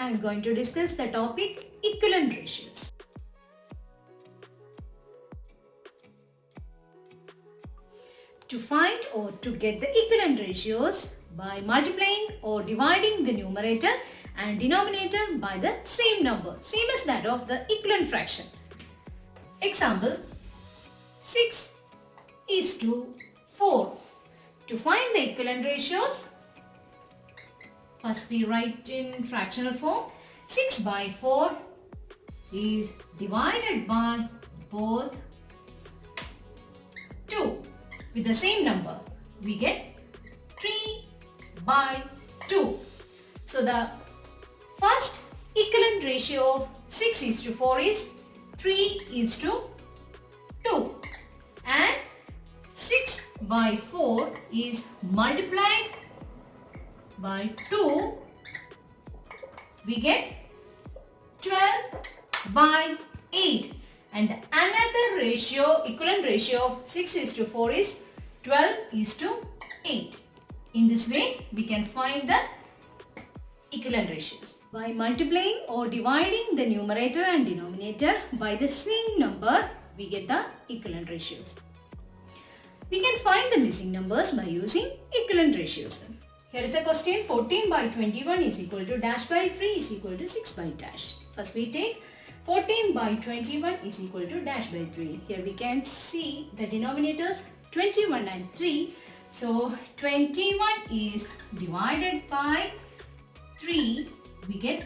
I am going to discuss the topic equivalent ratios. To find or to get the equivalent ratios by multiplying or dividing the numerator and denominator by the same number, same as that of the equivalent fraction. Example, 6 is to 4. To find the equivalent ratios, first we write in fractional form. 6 by 4 is divided by both 2 with the same number. We get 3 by 2. So the first equivalent ratio of 6 is to 4 is 3 is to 2. And 6 by 4 is multiplied by 2. We get 12 by 8. And another ratio, equivalent ratio of 6 is to 4 is 12 is to 8. In this way, we can find the equivalent ratios. By multiplying or dividing the numerator and denominator by the same number, we get the equivalent ratios. We can find the missing numbers by using equivalent ratios. Here is a question. 14 by 21 is equal to dash by 3 is equal to 6 by dash. First we take 14 by 21 is equal to dash by 3. Here we can see the denominators 21 and 3. So 21 is divided by 3. We get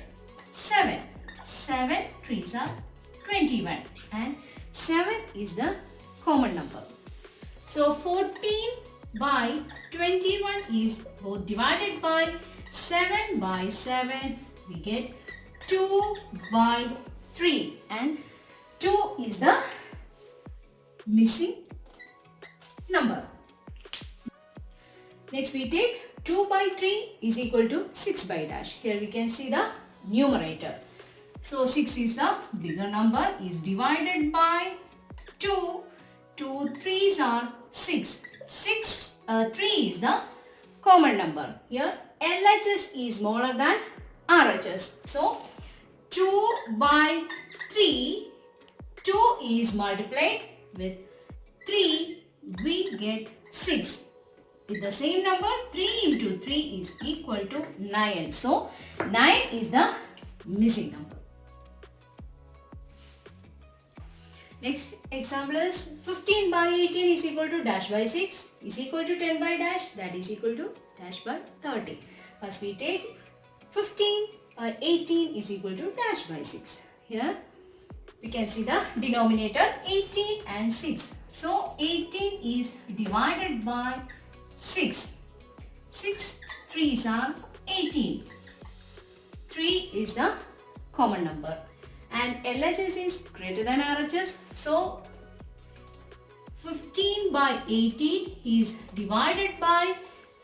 7. 7 3s are 21 and 7 is the common number. So 14 by 21 is both divided by 7 by 7. We get 2 by 3 and 2 is the missing number. Next we take 2 by 3 is equal to 6 by dash. Here we can see the numerator. So 6 is the bigger number, is divided by 2. 2 3s are 6. 3 is the common number. Here LHS is smaller than RHS. So 2 by 3, 2 is multiplied with 3, we get 6. With the same number, 3 into 3 is equal to 9. So 9 is the missing number. Next example is 15 by 18 is equal to dash by 6 is equal to 10 by dash, that is equal to dash by 30. First we take 15 by 18 is equal to dash by 6. Here we can see the denominator 18 and 6. So 18 is divided by 6. 6 3s are 18. 3 is the common number. And LHS is greater than RHS. So 15 by 18 is divided by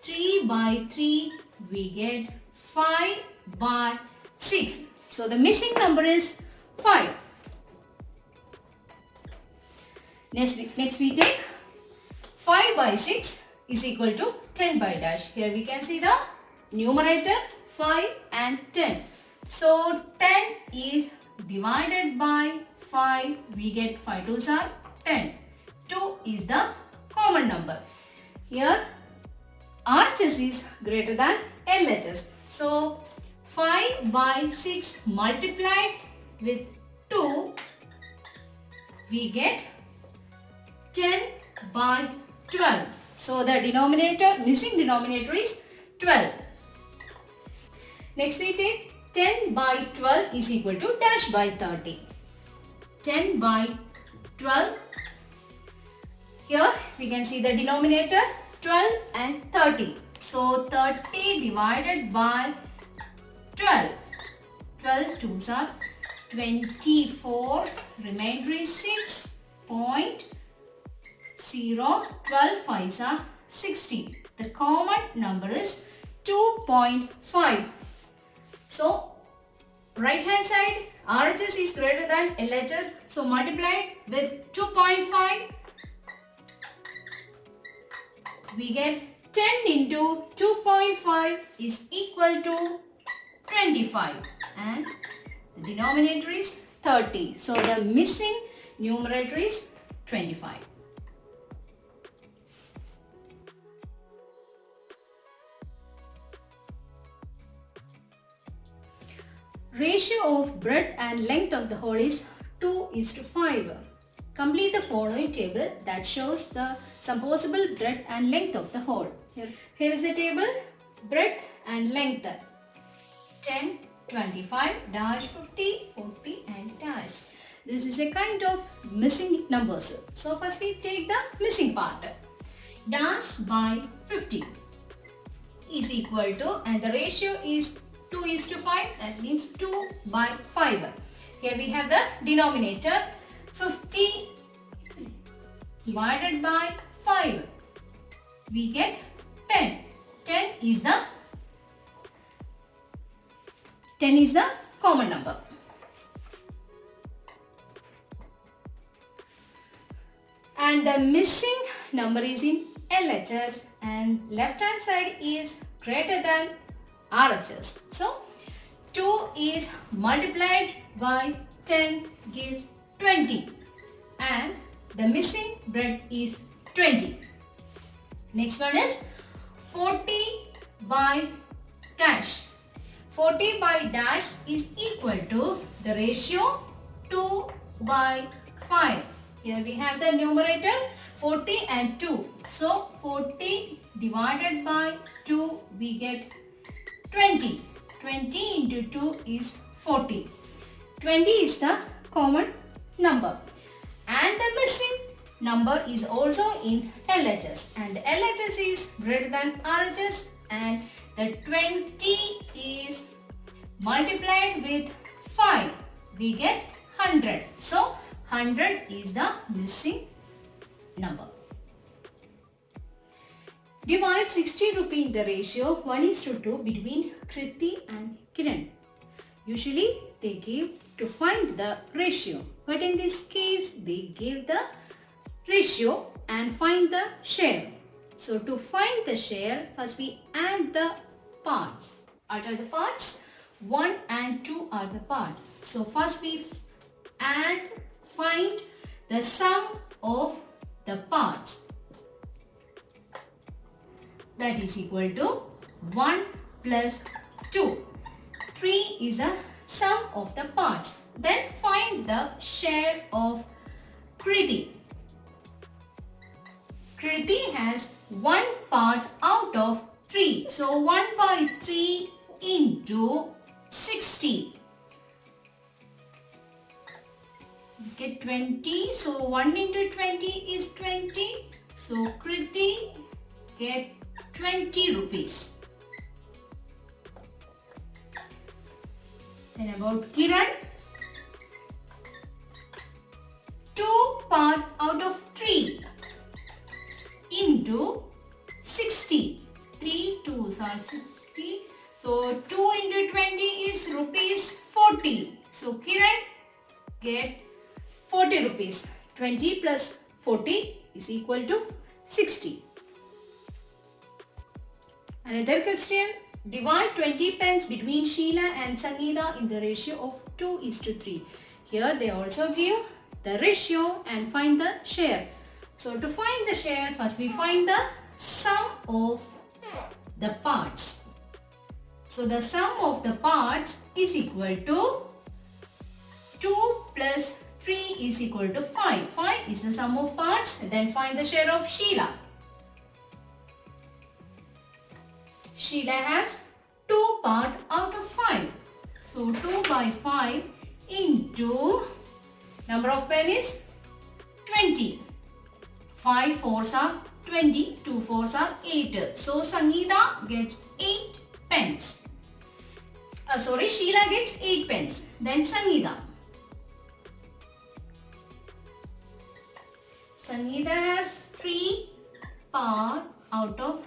3 by 3. We get 5 by 6. So the missing number is 5. Next we take 5 by 6 is equal to 10 by dash. Here we can see the numerator 5 and 10. So 10 is divided by 5. We get 5 2s are 10. 2 is the common number. Here RHS is greater than LHS. So 5 by 6 multiplied with 2, we get 10 by 12. So the missing denominator is 12. Next we take 10 by 12 is equal to dash by 30. 10 by 12. Here we can see the denominator 12 and 30. So 30 divided by 12. 12 2s are 24. Remainder is 6.0. 12 5s are 60. The common number is 2.5. So right hand side RHS is greater than LHS. So multiply with 2.5. We get 10 into 2.5 is equal to 25. and the denominator is 30. So the missing numerator is 25. Ratio of breadth and length of the whole is 2:5. Complete the following table that shows some possible breadth and length of the whole. Here is the table, breadth and length. 10, 25, dash, 50, 40 and dash. This is a kind of missing numbers. So first we take the missing part. Dash by 50 is equal to, and the ratio is 2:5, that means 2 by 5. Here we have the denominator, 50 divided by 5. We get 10. 10 is the common number. And the missing number is in LHS and left hand side is greater than RHS. So 2 is multiplied by 10 gives 20 and the missing breadth is 20. Next one is 40 by dash. 40 by dash is equal to the ratio 2 by 5. Here we have the numerator 40 and 2. So 40 divided by 2 we get 20. 20 into 2 is 40. 20 is the common number. And the missing number is also in LHS. And LHS is greater than RHS and the 20 is multiplied with 5. We get 100. So 100 is the missing number. Divide 60 rupee in the ratio 1:2 between Kriti and Kiran. Usually they give to find the ratio, but in this case they give the ratio and find the share. So to find the share, first we add the parts. What are the parts? 1 and 2 are the parts. So first we find the sum of the parts. That is equal to 1 plus 2. 3 is the sum of the parts. Then find the share of Kriti. Kriti has 1 part out of 3. So 1 by 3 into 60. Get 20. So 1 into 20 is 20. So Kriti get 20 rupees. Then about Kiran, 2 part out of 3 into 60. 3 2s are 60. So 2 into 20 is rupees 40. So Kiran get 40 rupees. 20 plus 40 is equal to 60. Another question. Divide 20 pence between Sheila and Sangeeta in the ratio of 2:3. Here they also give the ratio and find the share. So to find the share, first we find the sum of the parts. So the sum of the parts is equal to 2 plus 3 is equal to 5. 5 is the sum of parts. Then find the share of Sheila. Sheila has 2 part out of 5. So 2 by 5 into number of pen is 20. 5 fours are 20, 2 fours are 8. So Sangeeta gets 8 pence. Sheila gets 8 pence. Then Sangeeta. Sangeeta has 3 part out of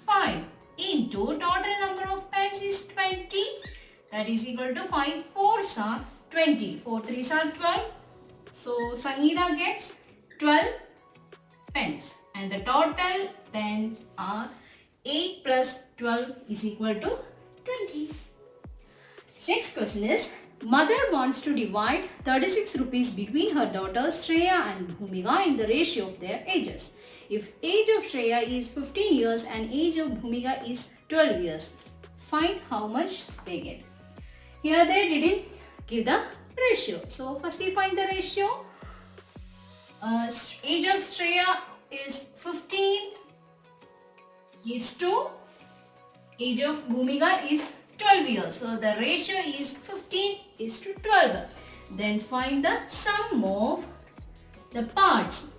5 into total number of pence is 20. That is equal to 5 fours are 20. 4 threes are 12. So Sangeeta gets 12 pence. And the total pence are 8 plus 12 is equal to 20. Next question is, mother wants to divide 36 rupees between her daughters Shreya and Bhumika in the ratio of their ages. If age of Shreya is 15 years and age of Bhumika is 12 years, find how much they get. Here they didn't give the ratio. So first we find the ratio. Age of Shreya is 15 is to age of Bhumika is 12 years. So the ratio is 15 is to 12. Then find the sum of the parts.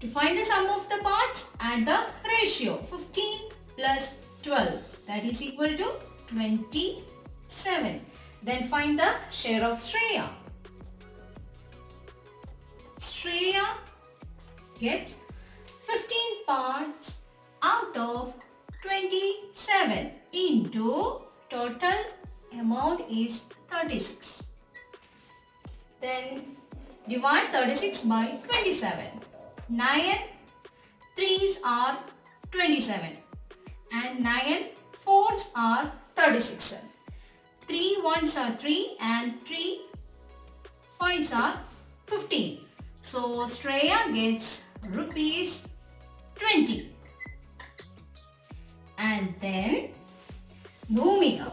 To find the sum of the parts, add the ratio 15 plus 12, that is equal to 27. Then find the share of Shreya. Shreya gets 15 parts out of 27 into total amount is 36. Then divide 36 by 27. 9 3s are 27 and 9 4s are 36. 3 1s are 3 and 3 5s are 15. So Shreya gets rupees 20. And then Bhumika.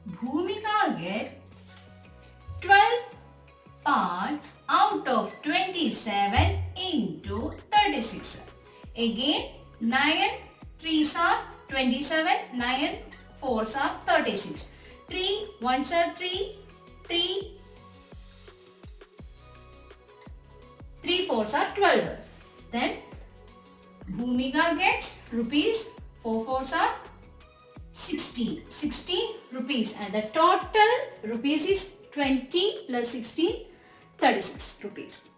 Bhumika gets 12 parts out of 27 into 36. Again 9 3s are 27, 9 4s are 36. 3 1s are 3, 3 4s are 12. Then Bhumika gets rupees 4 4s are 16 rupees, and the total rupees is 20 plus 16 36 rupees.